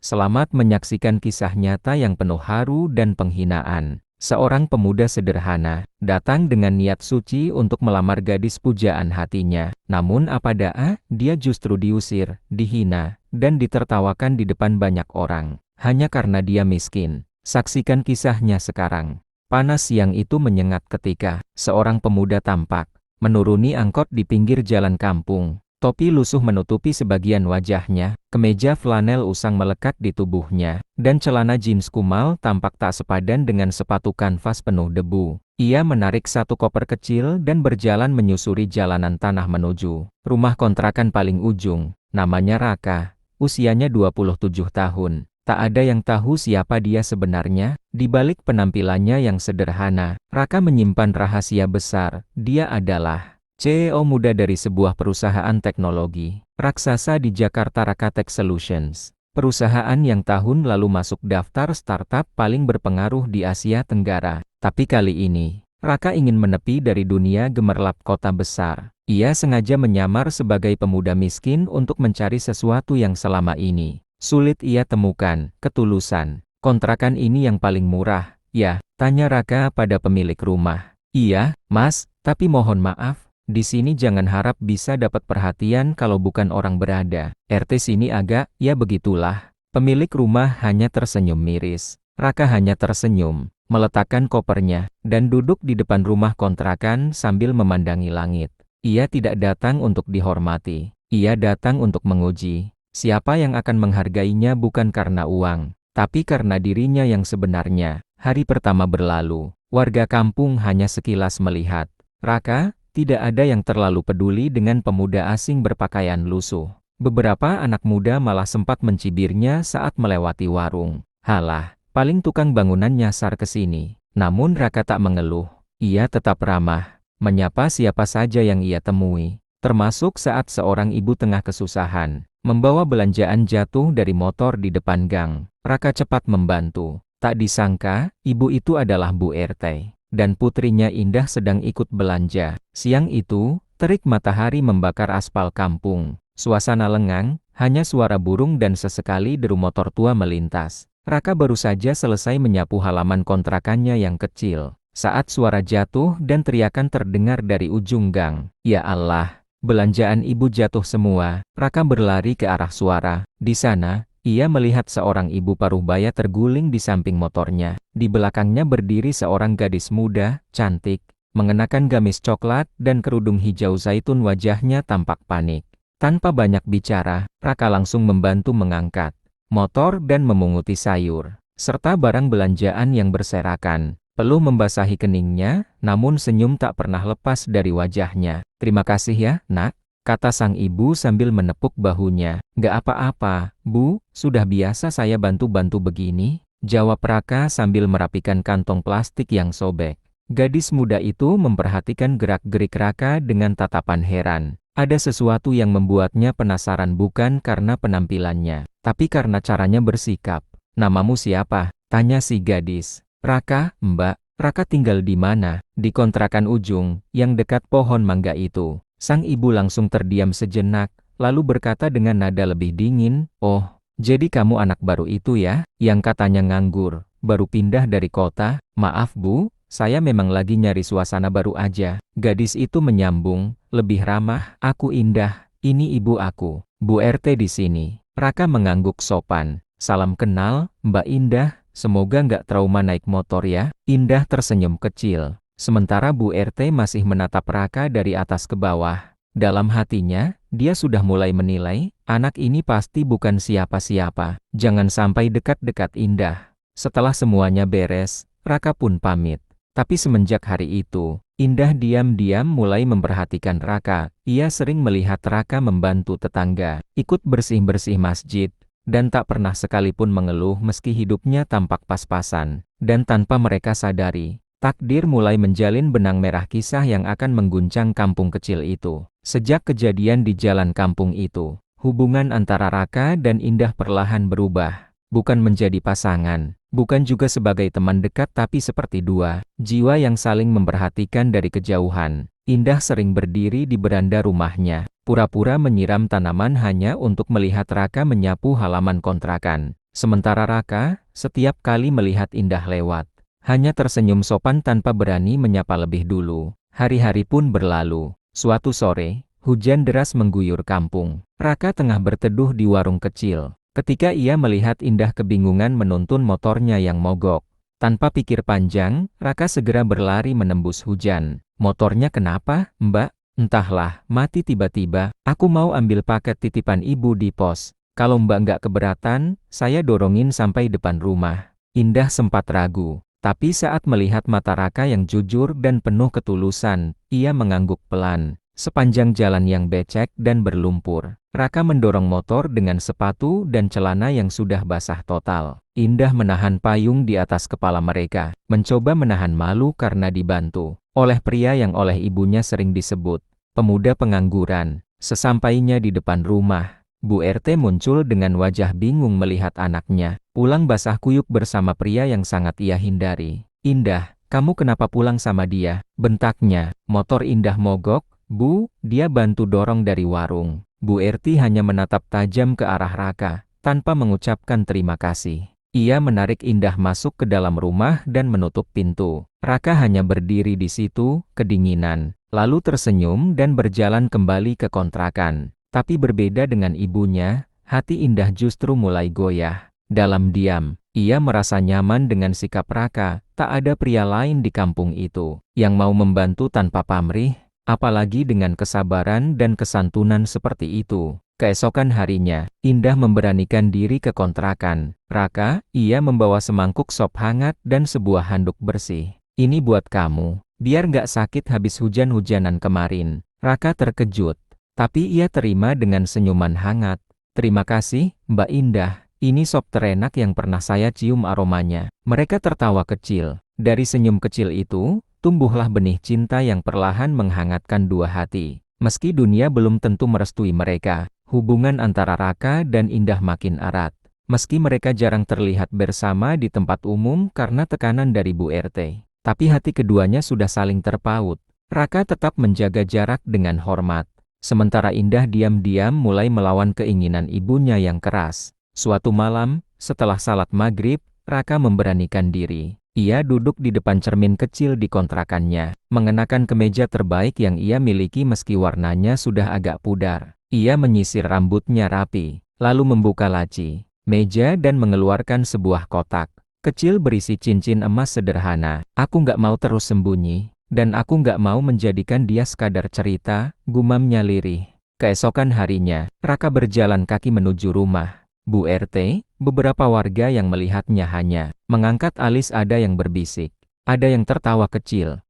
Selamat menyaksikan kisah nyata yang penuh haru dan penghinaan. Seorang pemuda sederhana, datang dengan niat suci untuk melamar gadis pujaan hatinya. Namun apa daya, dia justru diusir, dihina, dan ditertawakan di depan banyak orang. Hanya karena dia miskin. Saksikan kisahnya sekarang. Panas siang itu menyengat ketika seorang pemuda tampak menuruni angkot di pinggir jalan kampung. Topi lusuh menutupi sebagian wajahnya, kemeja flanel usang melekat di tubuhnya, dan celana jeans kumal tampak tak sepadan dengan sepatu kanvas penuh debu. Ia menarik satu koper kecil dan berjalan menyusuri jalanan tanah menuju rumah kontrakan paling ujung. Namanya Raka, usianya 27 tahun. Tak ada yang tahu siapa dia sebenarnya. Di balik penampilannya yang sederhana, Raka menyimpan rahasia besar. Dia adalah CEO muda dari sebuah perusahaan teknologi raksasa di Jakarta, Raka Tech Solutions. Perusahaan yang tahun lalu masuk daftar startup paling berpengaruh di Asia Tenggara. Tapi kali ini, Raka ingin menepi dari dunia gemerlap kota besar. Ia sengaja menyamar sebagai pemuda miskin untuk mencari sesuatu yang selama ini sulit ia temukan, ketulusan. Kontrakan ini yang paling murah, ya? Tanya Raka pada pemilik rumah. Iya, Mas, tapi mohon maaf. Di sini jangan harap bisa dapat perhatian kalau bukan orang berada. RT sini agak, ya begitulah. Pemilik rumah hanya tersenyum miris. Raka hanya tersenyum, meletakkan kopernya, dan duduk di depan rumah kontrakan sambil memandangi langit. Ia tidak datang untuk dihormati. Ia datang untuk menguji. Siapa yang akan menghargainya bukan karena uang, tapi karena dirinya yang sebenarnya. Hari pertama berlalu, warga kampung hanya sekilas melihat Raka. Tidak ada yang terlalu peduli dengan pemuda asing berpakaian lusuh. Beberapa anak muda malah sempat mencibirnya saat melewati warung. Halah, paling tukang bangunan nyasar ke sini. Namun Raka tak mengeluh. Ia tetap ramah, menyapa siapa saja yang ia temui. Termasuk saat seorang ibu tengah kesusahan, membawa belanjaan jatuh dari motor di depan gang. Raka cepat membantu. Tak disangka, ibu itu adalah Bu RT. Dan putrinya Indah sedang ikut belanja. Siang itu, terik matahari membakar aspal kampung. Suasana lengang, hanya suara burung dan sesekali deru motor tua melintas. Raka baru saja selesai menyapu halaman kontrakannya yang kecil, saat suara jatuh dan teriakan terdengar dari ujung gang. Ya Allah, belanjaan ibu jatuh semua. Raka berlari ke arah suara. Di sana, ia melihat seorang ibu paruh-baya terguling di samping motornya. Di belakangnya berdiri seorang gadis muda, cantik, mengenakan gamis coklat dan kerudung hijau zaitun. Wajahnya tampak panik. Tanpa banyak bicara, Raka langsung membantu mengangkat motor dan memunguti sayur, serta barang belanjaan yang berserakan. Peluh membasahi keningnya, namun senyum tak pernah lepas dari wajahnya. Terima kasih ya, Nak, kata sang ibu sambil menepuk bahunya. Gak apa-apa, Bu, sudah biasa saya bantu-bantu begini, jawab Raka sambil merapikan kantong plastik yang sobek. Gadis muda itu memperhatikan gerak-gerik Raka dengan tatapan heran. Ada sesuatu yang membuatnya penasaran bukan karena penampilannya, tapi karena caranya bersikap. Namamu siapa? Tanya si gadis. Raka, Mbak. Raka tinggal di mana? Di kontrakan ujung, yang dekat pohon mangga itu. Sang ibu langsung terdiam sejenak, lalu berkata dengan nada lebih dingin, "Oh, jadi kamu anak baru itu ya, yang katanya nganggur, baru pindah dari kota?" "Maaf Bu, saya memang lagi nyari suasana baru aja." Gadis itu menyambung, lebih ramah, "Aku Indah, ini ibu aku, Bu RT di sini." Raka mengangguk sopan, "Salam kenal, Mbak Indah, semoga nggak trauma naik motor ya." Indah tersenyum kecil. Sementara Bu RT masih menatap Raka dari atas ke bawah. Dalam hatinya, dia sudah mulai menilai, anak ini pasti bukan siapa-siapa. Jangan sampai dekat-dekat Indah. Setelah semuanya beres, Raka pun pamit. Tapi semenjak hari itu, Indah diam-diam mulai memperhatikan Raka. Ia sering melihat Raka membantu tetangga, ikut bersih-bersih masjid, dan tak pernah sekalipun mengeluh meski hidupnya tampak pas-pasan. Dan tanpa mereka sadari, takdir mulai menjalin benang merah kisah yang akan mengguncang kampung kecil itu. Sejak kejadian di jalan kampung itu, hubungan antara Raka dan Indah perlahan berubah. Bukan menjadi pasangan, bukan juga sebagai teman dekat, tapi seperti dua jiwa yang saling memperhatikan dari kejauhan. Indah sering berdiri di beranda rumahnya, pura-pura menyiram tanaman hanya untuk melihat Raka menyapu halaman kontrakan. Sementara Raka, setiap kali melihat Indah lewat, hanya tersenyum sopan tanpa berani menyapa lebih dulu. Hari-hari pun berlalu. Suatu sore, hujan deras mengguyur kampung. Raka tengah berteduh di warung kecil. Ketika ia melihat Indah kebingungan menuntun motornya yang mogok. Tanpa pikir panjang, Raka segera berlari menembus hujan. Motornya kenapa, Mbak? Entahlah, mati tiba-tiba. Aku mau ambil paket titipan ibu di pos. Kalau Mbak nggak keberatan, saya dorongin sampai depan rumah. Indah sempat ragu. Tapi saat melihat mata Raka yang jujur dan penuh ketulusan, ia mengangguk pelan. Sepanjang jalan yang becek dan berlumpur, Raka mendorong motor dengan sepatu dan celana yang sudah basah total. Indah menahan payung di atas kepala mereka, mencoba menahan malu karena dibantu oleh pria yang oleh ibunya sering disebut pemuda pengangguran. Sesampainya di depan rumah, Bu RT muncul dengan wajah bingung melihat anaknya pulang basah kuyup bersama pria yang sangat ia hindari. Indah, kamu kenapa pulang sama dia? Bentaknya. Motor Indah mogok, Bu, dia bantu dorong dari warung. Bu RT hanya menatap tajam ke arah Raka, tanpa mengucapkan terima kasih. Ia menarik Indah masuk ke dalam rumah dan menutup pintu. Raka hanya berdiri di situ, kedinginan, lalu tersenyum dan berjalan kembali ke kontrakan. Tapi berbeda dengan ibunya, hati Indah justru mulai goyah. Dalam diam, ia merasa nyaman dengan sikap Raka. Tak ada pria lain di kampung itu yang mau membantu tanpa pamrih, apalagi dengan kesabaran dan kesantunan seperti itu. Keesokan harinya, Indah memberanikan diri ke kontrakan. Raka, ia membawa semangkuk sop hangat dan sebuah handuk bersih. Ini buat kamu, biar nggak sakit habis hujan-hujanan kemarin. Raka terkejut. Tapi ia terima dengan senyuman hangat. Terima kasih, Mbak Indah. Ini sop terenak yang pernah saya cium aromanya. Mereka tertawa kecil. Dari senyum kecil itu, tumbuhlah benih cinta yang perlahan menghangatkan dua hati. Meski dunia belum tentu merestui mereka, hubungan antara Raka dan Indah makin erat. Meski mereka jarang terlihat bersama di tempat umum karena tekanan dari Bu RT. Tapi hati keduanya sudah saling terpaut. Raka tetap menjaga jarak dengan hormat. Sementara Indah diam-diam mulai melawan keinginan ibunya yang keras. Suatu malam, setelah salat maghrib, Raka memberanikan diri. Ia duduk di depan cermin kecil di kontrakannya, mengenakan kemeja terbaik yang ia miliki meski warnanya sudah agak pudar. Ia menyisir rambutnya rapi, lalu membuka laci meja dan mengeluarkan sebuah kotak kecil berisi cincin emas sederhana. Aku nggak mau terus sembunyi. Dan aku nggak mau menjadikan dia sekadar cerita, gumamnya lirih. Keesokan harinya, Raka berjalan kaki menuju rumah Bu RT. Beberapa warga yang melihatnya hanya mengangkat alis, ada yang berbisik, ada yang tertawa kecil.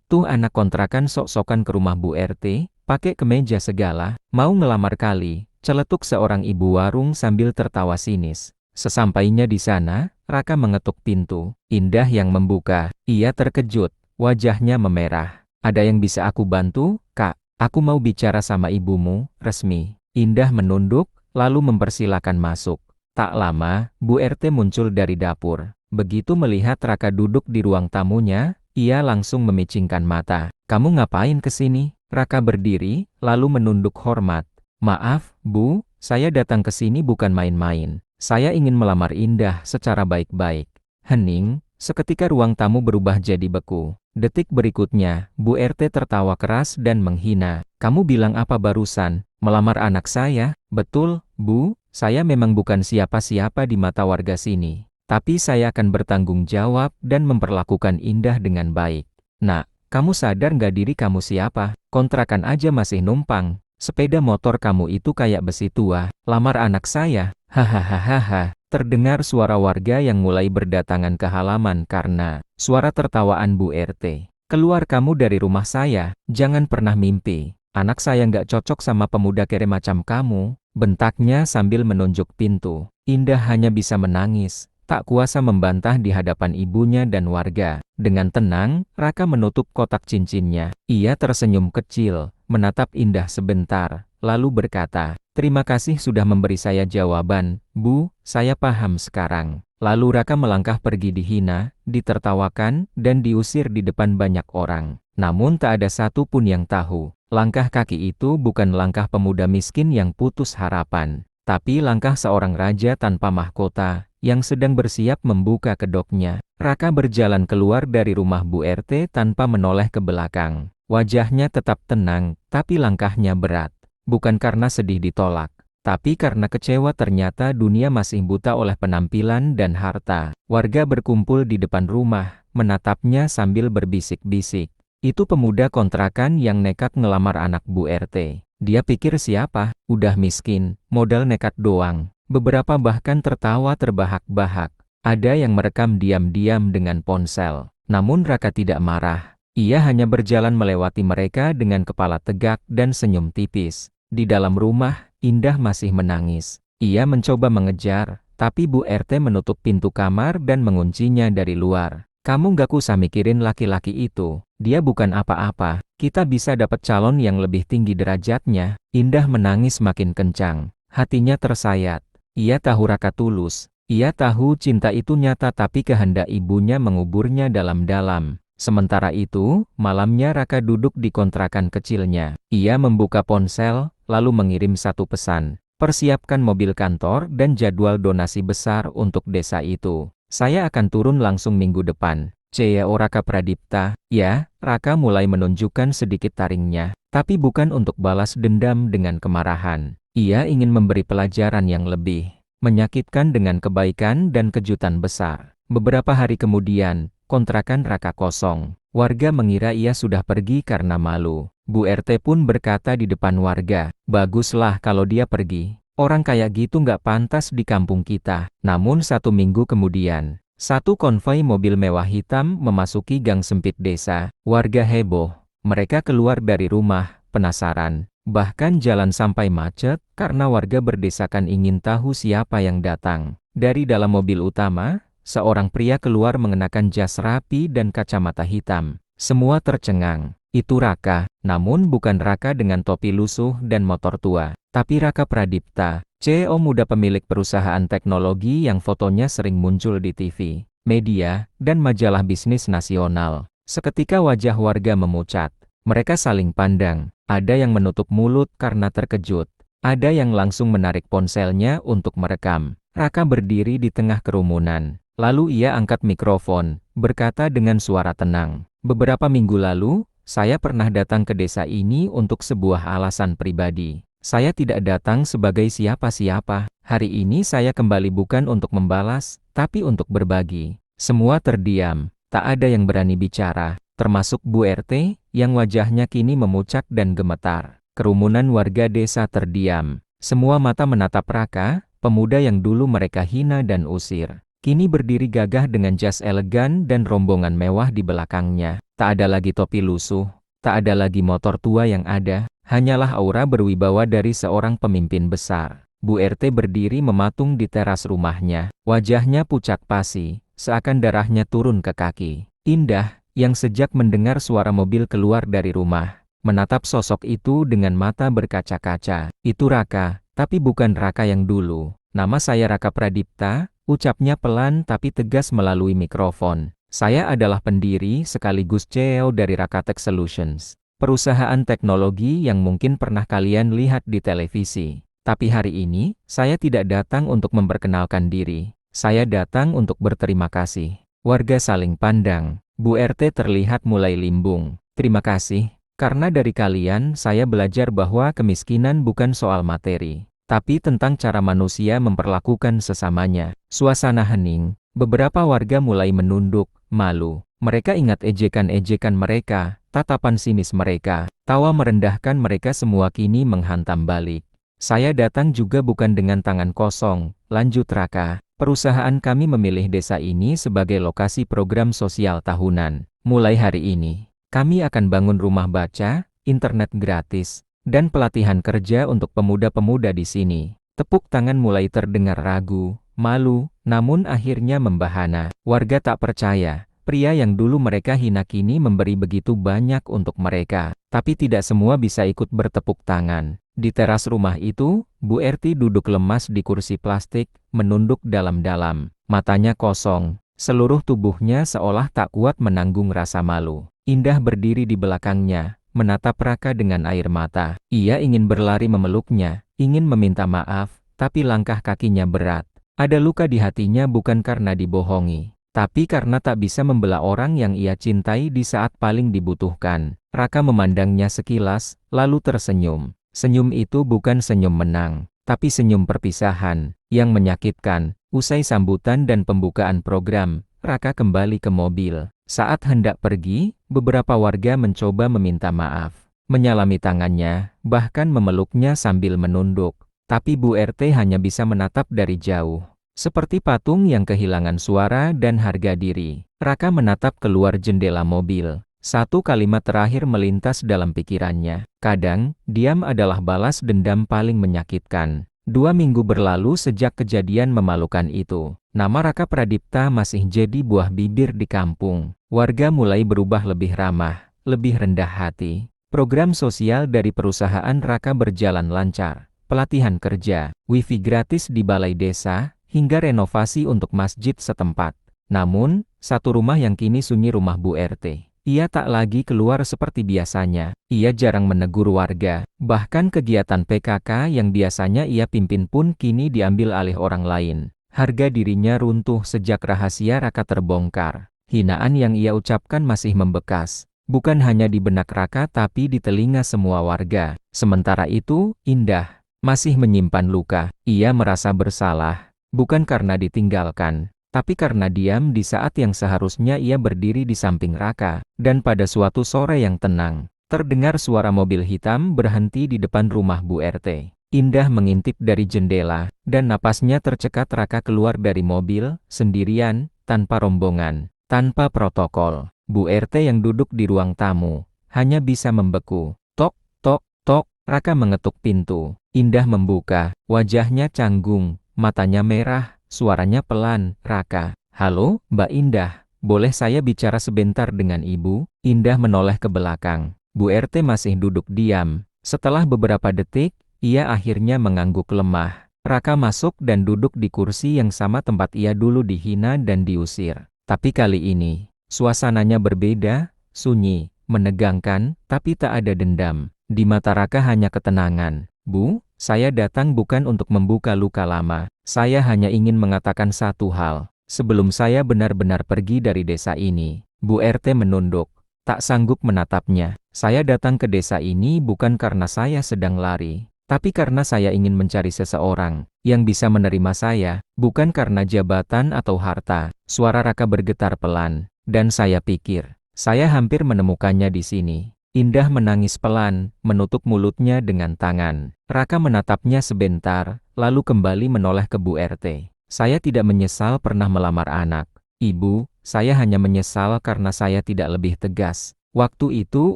Tuh anak kontrakan sok-sokan ke rumah Bu RT, pakai kemeja segala, mau ngelamar kali, celetuk seorang ibu warung sambil tertawa sinis. Sesampainya di sana, Raka mengetuk pintu. Indah yang membuka. Ia terkejut. Wajahnya memerah. Ada yang bisa aku bantu, Kak? Aku mau bicara sama ibumu, resmi. Indah menunduk, lalu mempersilakan masuk. Tak lama, Bu RT muncul dari dapur. Begitu melihat Raka duduk di ruang tamunya, ia langsung memicingkan mata. Kamu ngapain kesini? Raka berdiri, lalu menunduk hormat. Maaf, Bu, saya datang ke sini bukan main-main. Saya ingin melamar Indah secara baik-baik. Hening, seketika ruang tamu berubah jadi beku. Detik berikutnya, Bu RT tertawa keras dan menghina. Kamu bilang apa barusan? Melamar anak saya? Betul, Bu, saya memang bukan siapa-siapa di mata warga sini. Tapi saya akan bertanggung jawab dan memperlakukan Indah dengan baik. Nak, kamu sadar nggak diri kamu siapa? Kontrakan aja masih numpang. Sepeda motor kamu itu kayak besi tua. Lamar anak saya? Hahaha. Terdengar suara warga yang mulai berdatangan ke halaman karena suara tertawaan Bu RT. Keluar kamu dari rumah saya, jangan pernah mimpi. Anak saya nggak cocok sama pemuda kere macam kamu, bentaknya sambil menunjuk pintu. Indah hanya bisa menangis, tak kuasa membantah di hadapan ibunya dan warga. Dengan tenang, Raka menutup kotak cincinnya. Ia tersenyum kecil, menatap Indah sebentar, lalu berkata, terima kasih sudah memberi saya jawaban, Bu, saya paham sekarang. Lalu Raka melangkah pergi dihina, ditertawakan, dan diusir di depan banyak orang. Namun tak ada satu pun yang tahu, langkah kaki itu bukan langkah pemuda miskin yang putus harapan, tapi langkah seorang raja tanpa mahkota, yang sedang bersiap membuka kedoknya. Raka berjalan keluar dari rumah Bu RT tanpa menoleh ke belakang. Wajahnya tetap tenang, tapi langkahnya berat. Bukan karena sedih ditolak, tapi karena kecewa ternyata dunia masih buta oleh penampilan dan harta. Warga berkumpul di depan rumah, menatapnya sambil berbisik-bisik. Itu pemuda kontrakan yang nekat ngelamar anak Bu RT. Dia pikir siapa? Udah miskin, modal nekat doang. Beberapa bahkan tertawa terbahak-bahak. Ada yang merekam diam-diam dengan ponsel. Namun Raka tidak marah. Ia hanya berjalan melewati mereka dengan kepala tegak dan senyum tipis. Di dalam rumah, Indah masih menangis. Ia mencoba mengejar, tapi Bu RT menutup pintu kamar dan menguncinya dari luar. Kamu gak usah mikirin laki-laki itu. Dia bukan apa-apa. Kita bisa dapat calon yang lebih tinggi derajatnya. Indah menangis makin kencang. Hatinya tersayat. Ia tahu Raka tulus. Ia tahu cinta itu nyata tapi kehendak ibunya menguburnya dalam-dalam. Sementara itu, malamnya Raka duduk di kontrakan kecilnya. Ia membuka ponsel, lalu mengirim satu pesan. Persiapkan mobil kantor dan jadwal donasi besar untuk desa itu. Saya akan turun langsung minggu depan. CEO Raka Pradipta. Ya, Raka mulai menunjukkan sedikit taringnya. Tapi bukan untuk balas dendam dengan kemarahan. Ia ingin memberi pelajaran yang lebih menyakitkan dengan kebaikan dan kejutan besar. Beberapa hari kemudian, kontrakan Raka kosong. Warga mengira ia sudah pergi karena malu. Bu RT pun berkata di depan warga, baguslah kalau dia pergi. Orang kayak gitu nggak pantas di kampung kita. Namun 1 minggu kemudian, satu konvoi mobil mewah hitam memasuki gang sempit desa. Warga heboh. Mereka keluar dari rumah, penasaran. Bahkan jalan sampai macet, karena warga berdesakan ingin tahu siapa yang datang. Dari dalam mobil utama, seorang pria keluar mengenakan jas rapi dan kacamata hitam. Semua tercengang. Itu Raka, namun bukan Raka dengan topi lusuh dan motor tua, tapi Raka Pradipta, CEO muda pemilik perusahaan teknologi yang fotonya sering muncul di TV, media, dan majalah bisnis nasional. Seketika wajah warga memucat. Mereka saling pandang. Ada yang menutup mulut karena terkejut. Ada yang langsung menarik ponselnya untuk merekam. Raka berdiri di tengah kerumunan. Lalu ia angkat mikrofon, berkata dengan suara tenang. Beberapa minggu lalu, saya pernah datang ke desa ini untuk sebuah alasan pribadi. Saya tidak datang sebagai siapa-siapa. Hari ini saya kembali bukan untuk membalas, tapi untuk berbagi. Semua terdiam. Tak ada yang berani bicara. Termasuk Bu RT, yang wajahnya kini memucat dan gemetar. Kerumunan warga desa terdiam. Semua mata menatap Raka, pemuda yang dulu mereka hina dan usir. Kini berdiri gagah dengan jas elegan dan rombongan mewah di belakangnya. Tak ada lagi topi lusuh, tak ada lagi motor tua yang ada, hanyalah aura berwibawa dari seorang pemimpin besar. Bu RT berdiri mematung di teras rumahnya. Wajahnya pucat pasi, seakan darahnya turun ke kaki. Indah, yang sejak mendengar suara mobil keluar dari rumah, menatap sosok itu dengan mata berkaca-kaca. Itu Raka, tapi bukan Raka yang dulu. Nama saya Raka Pradipta, ucapnya pelan tapi tegas melalui mikrofon. Saya adalah pendiri sekaligus CEO dari Raka Tech Solutions. Perusahaan teknologi yang mungkin pernah kalian lihat di televisi. Tapi hari ini, saya tidak datang untuk memperkenalkan diri. Saya datang untuk berterima kasih. Warga saling pandang. Bu RT terlihat mulai limbung. Terima kasih, karena dari kalian saya belajar bahwa kemiskinan bukan soal materi, tapi tentang cara manusia memperlakukan sesamanya. Suasana hening, beberapa warga mulai menunduk, malu. Mereka ingat ejekan-ejekan mereka, tatapan sinis mereka, tawa merendahkan mereka semua kini menghantam balik. Saya datang juga bukan dengan tangan kosong, lanjut Raka. Perusahaan kami memilih desa ini sebagai lokasi program sosial tahunan. Mulai hari ini, kami akan bangun rumah baca, internet gratis, dan pelatihan kerja untuk pemuda-pemuda di sini. Tepuk tangan mulai terdengar ragu, malu, namun akhirnya membahana. Warga tak percaya, pria yang dulu mereka hina kini memberi begitu banyak untuk mereka. Tapi tidak semua bisa ikut bertepuk tangan. Di teras rumah itu, Bu RT duduk lemas di kursi plastik, menunduk dalam-dalam. Matanya kosong, seluruh tubuhnya seolah tak kuat menanggung rasa malu. Indah berdiri di belakangnya, menatap Raka dengan air mata. Ia ingin berlari memeluknya, ingin meminta maaf, tapi langkah kakinya berat. Ada luka di hatinya bukan karena dibohongi, tapi karena tak bisa membela orang yang ia cintai di saat paling dibutuhkan. Raka memandangnya sekilas, lalu tersenyum. Senyum itu bukan senyum menang, tapi senyum perpisahan, yang menyakitkan. Usai sambutan dan pembukaan program, Raka kembali ke mobil. Saat hendak pergi, beberapa warga mencoba meminta maaf, menyalami tangannya, bahkan memeluknya sambil menunduk. Tapi Bu RT hanya bisa menatap dari jauh. Seperti patung yang kehilangan suara dan harga diri. Raka menatap keluar jendela mobil. Satu kalimat terakhir melintas dalam pikirannya. Kadang, diam adalah balas dendam paling menyakitkan. 2 minggu berlalu sejak kejadian memalukan itu. Nama Raka Pradipta masih jadi buah bibir di kampung. Warga mulai berubah lebih ramah, lebih rendah hati. Program sosial dari perusahaan Raka berjalan lancar. Pelatihan kerja, wifi gratis di balai desa, hingga renovasi untuk masjid setempat. Namun, satu rumah yang kini sunyi rumah Bu RT. Ia tak lagi keluar seperti biasanya. Ia jarang menegur warga. Bahkan kegiatan PKK yang biasanya ia pimpin pun kini diambil alih orang lain. Harga dirinya runtuh sejak rahasia Raka terbongkar. Hinaan yang ia ucapkan masih membekas. Bukan hanya di benak Raka tapi di telinga semua warga. Sementara itu, Indah masih menyimpan luka. Ia merasa bersalah. Bukan karena ditinggalkan, tapi karena diam di saat yang seharusnya ia berdiri di samping Raka. Dan pada suatu sore yang tenang, terdengar suara mobil hitam berhenti di depan rumah Bu RT. Indah mengintip dari jendela, dan napasnya tercekat. Raka keluar dari mobil, sendirian, tanpa rombongan, tanpa protokol. Bu RT yang duduk di ruang tamu, hanya bisa membeku. Tok, tok, tok, Raka mengetuk pintu. Indah membuka, wajahnya canggung, matanya merah. Suaranya pelan, "Raka." "Halo, Mbak Indah, boleh saya bicara sebentar dengan Ibu?" Indah menoleh ke belakang. Bu RT masih duduk diam. Setelah beberapa detik, ia akhirnya mengangguk lemah. Raka masuk dan duduk di kursi yang sama tempat ia dulu dihina dan diusir. Tapi kali ini, suasananya berbeda, sunyi, menegangkan, tapi tak ada dendam. Di mata Raka hanya ketenangan. "Bu, saya datang bukan untuk membuka luka lama. Saya hanya ingin mengatakan satu hal. Sebelum saya benar-benar pergi dari desa ini." Bu RT menunduk, tak sanggup menatapnya. "Saya datang ke desa ini bukan karena saya sedang lari, tapi karena saya ingin mencari seseorang yang bisa menerima saya, bukan karena jabatan atau harta." Suara Raka bergetar pelan, "Dan saya pikir, saya hampir menemukannya di sini." Indah menangis pelan, menutup mulutnya dengan tangan. Raka menatapnya sebentar, lalu kembali menoleh ke Bu RT. "Saya tidak menyesal pernah melamar anak, Ibu. Saya hanya menyesal karena saya tidak lebih tegas. Waktu itu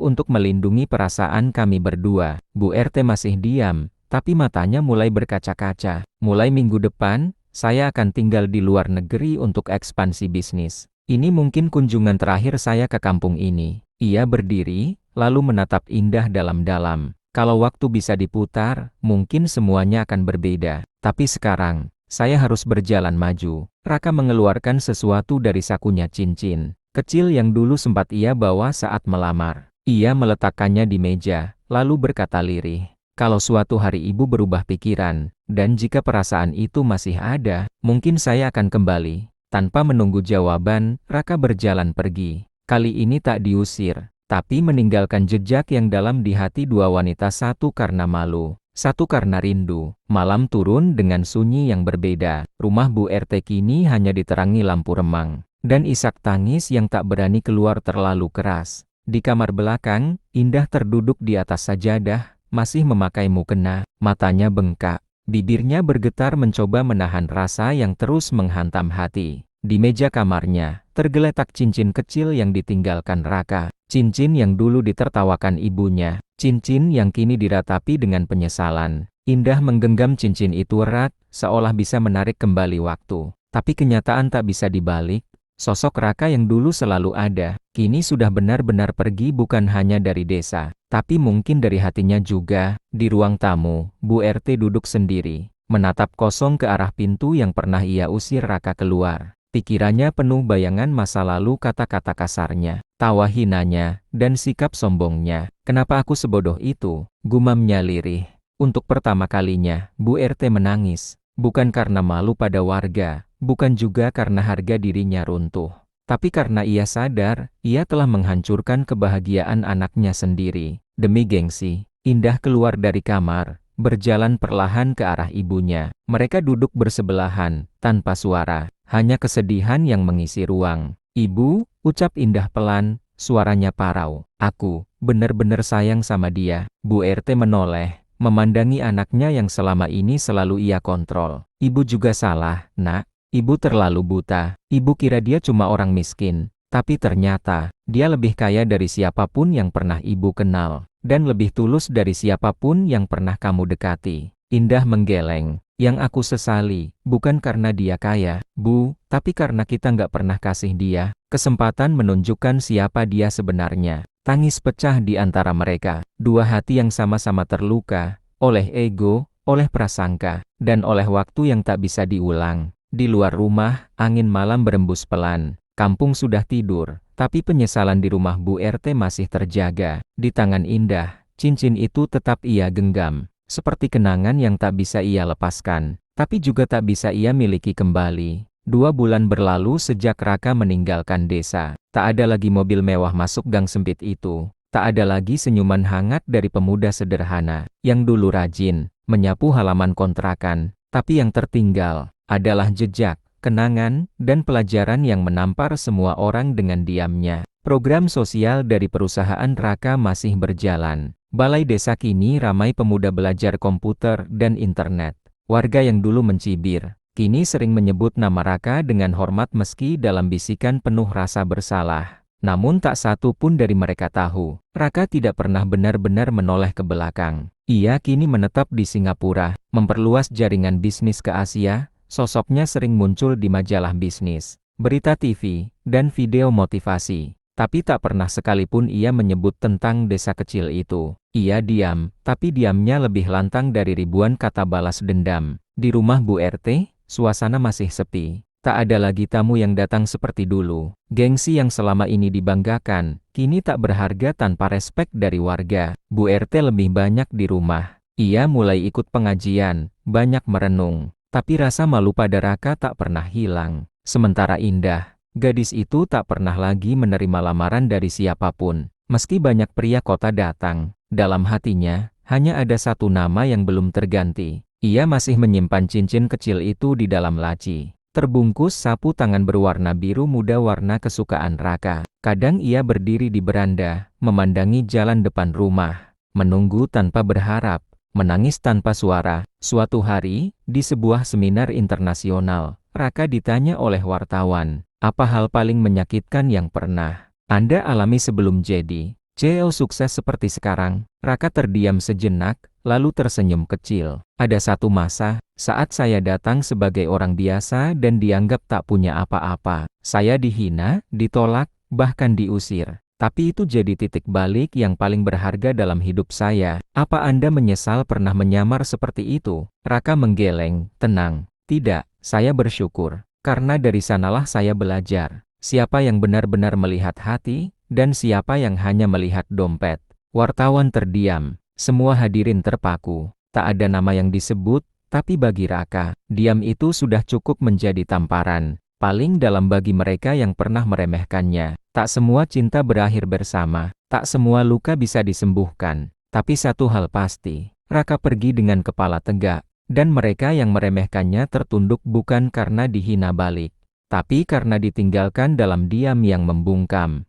untuk melindungi perasaan kami berdua." Bu RT masih diam, tapi matanya mulai berkaca-kaca. "Mulai minggu depan, saya akan tinggal di luar negeri untuk ekspansi bisnis. Ini mungkin kunjungan terakhir saya ke kampung ini." Ia berdiri, lalu menatap Indah dalam-dalam. "Kalau waktu bisa diputar, mungkin semuanya akan berbeda. Tapi sekarang, saya harus berjalan maju." Raka mengeluarkan sesuatu dari sakunya, cincin kecil yang dulu sempat ia bawa saat melamar. Ia meletakkannya di meja, lalu berkata lirih, "Kalau suatu hari Ibu berubah pikiran, dan jika perasaan itu masih ada, mungkin saya akan kembali." Tanpa menunggu jawaban, Raka berjalan pergi. Kali ini tak diusir, tapi meninggalkan jejak yang dalam di hati dua wanita, satu karena malu, satu karena rindu. Malam turun dengan sunyi yang berbeda. Rumah Bu RT kini hanya diterangi lampu remang, dan isak tangis yang tak berani keluar terlalu keras. Di kamar belakang, Indah terduduk di atas sajadah, masih memakai mukena, matanya bengkak. Bibirnya bergetar mencoba menahan rasa yang terus menghantam hati. Di meja kamarnya, tergeletak cincin kecil yang ditinggalkan Raka. Cincin yang dulu ditertawakan ibunya. Cincin yang kini diratapi dengan penyesalan. Indah menggenggam cincin itu erat, seolah bisa menarik kembali waktu. Tapi kenyataan tak bisa dibalik. Sosok Raka yang dulu selalu ada, kini sudah benar-benar pergi, bukan hanya dari desa, tapi mungkin dari hatinya juga. Di ruang tamu, Bu RT duduk sendiri, menatap kosong ke arah pintu yang pernah ia usir Raka keluar. Pikirannya penuh bayangan masa lalu, kata-kata kasarnya, tawa hinanya, dan sikap sombongnya. "Kenapa aku sebodoh itu?" gumamnya lirih. Untuk pertama kalinya, Bu RT menangis. Bukan karena malu pada warga, bukan juga karena harga dirinya runtuh. Tapi karena ia sadar, ia telah menghancurkan kebahagiaan anaknya sendiri. Demi gengsi, Indah keluar dari kamar, berjalan perlahan ke arah ibunya. Mereka duduk bersebelahan, tanpa suara, hanya kesedihan yang mengisi ruang. "Ibu," ucap Indah pelan, suaranya parau. "Aku benar-benar sayang sama dia." Bu RT menoleh, memandangi anaknya yang selama ini selalu ia kontrol. "Ibu juga salah, Nak. Ibu terlalu buta. Ibu kira dia cuma orang miskin. Tapi ternyata, dia lebih kaya dari siapapun yang pernah ibu kenal. Dan lebih tulus dari siapapun yang pernah kamu dekati." Indah menggeleng. "Yang aku sesali, bukan karena dia kaya, Bu, tapi karena kita nggak pernah kasih dia kesempatan menunjukkan siapa dia sebenarnya." Tangis pecah di antara mereka. Dua hati yang sama-sama terluka, oleh ego, oleh prasangka, dan oleh waktu yang tak bisa diulang. Di luar rumah, angin malam berembus pelan. Kampung sudah tidur, tapi penyesalan di rumah Bu RT masih terjaga. Di tangan Indah, cincin itu tetap ia genggam, seperti kenangan yang tak bisa ia lepaskan, tapi juga tak bisa ia miliki kembali. 2 bulan berlalu sejak Raka meninggalkan desa. Tak ada lagi mobil mewah masuk gang sempit itu. Tak ada lagi senyuman hangat dari pemuda sederhana, yang dulu rajin menyapu halaman kontrakan. Tapi yang tertinggal adalah jejak, kenangan, dan pelajaran yang menampar semua orang dengan diamnya. Program sosial dari perusahaan Raka masih berjalan. Balai desa kini ramai pemuda belajar komputer dan internet. Warga yang dulu mencibir, kini sering menyebut nama Raka dengan hormat meski dalam bisikan penuh rasa bersalah. Namun tak satu pun dari mereka tahu, Raka tidak pernah benar-benar menoleh ke belakang. Ia kini menetap di Singapura, memperluas jaringan bisnis ke Asia. Sosoknya sering muncul di majalah bisnis, berita TV, dan video motivasi. Tapi tak pernah sekalipun ia menyebut tentang desa kecil itu. Ia diam, tapi diamnya lebih lantang dari ribuan kata balas dendam. Di rumah Bu RT, suasana masih sepi. Tak ada lagi tamu yang datang seperti dulu. Gengsi yang selama ini dibanggakan, kini tak berharga tanpa respek dari warga. Bu RT lebih banyak di rumah. Ia mulai ikut pengajian, banyak merenung. Tapi rasa malu pada Raka tak pernah hilang. Sementara Indah, gadis itu tak pernah lagi menerima lamaran dari siapapun. Meski banyak pria kota datang, dalam hatinya, hanya ada satu nama yang belum terganti. Ia masih menyimpan cincin kecil itu di dalam laci. Terbungkus sapu tangan berwarna biru muda warna kesukaan Raka. Kadang ia berdiri di beranda, memandangi jalan depan rumah, menunggu tanpa berharap, menangis tanpa suara. Suatu hari, di sebuah seminar internasional, Raka ditanya oleh wartawan, "Apa hal paling menyakitkan yang pernah Anda alami sebelum jadi CEO sukses seperti sekarang?" Raka terdiam sejenak, lalu tersenyum kecil. "Ada satu masa, saat saya datang sebagai orang biasa dan dianggap tak punya apa-apa. Saya dihina, ditolak, bahkan diusir. Tapi itu jadi titik balik yang paling berharga dalam hidup saya." "Apa Anda menyesal pernah menyamar seperti itu?" Raka menggeleng, tenang. "Tidak, saya bersyukur. Karena dari sanalah saya belajar. Siapa yang benar-benar melihat hati, dan siapa yang hanya melihat dompet." Wartawan terdiam. Semua hadirin terpaku. Tak ada nama yang disebut, tapi bagi Raka, diam itu sudah cukup menjadi tamparan. Paling dalam bagi mereka yang pernah meremehkannya. Tak semua cinta berakhir bersama, tak semua luka bisa disembuhkan. Tapi satu hal pasti, Raka pergi dengan kepala tegak, dan mereka yang meremehkannya tertunduk bukan karena dihina balik, tapi karena ditinggalkan dalam diam yang membungkam.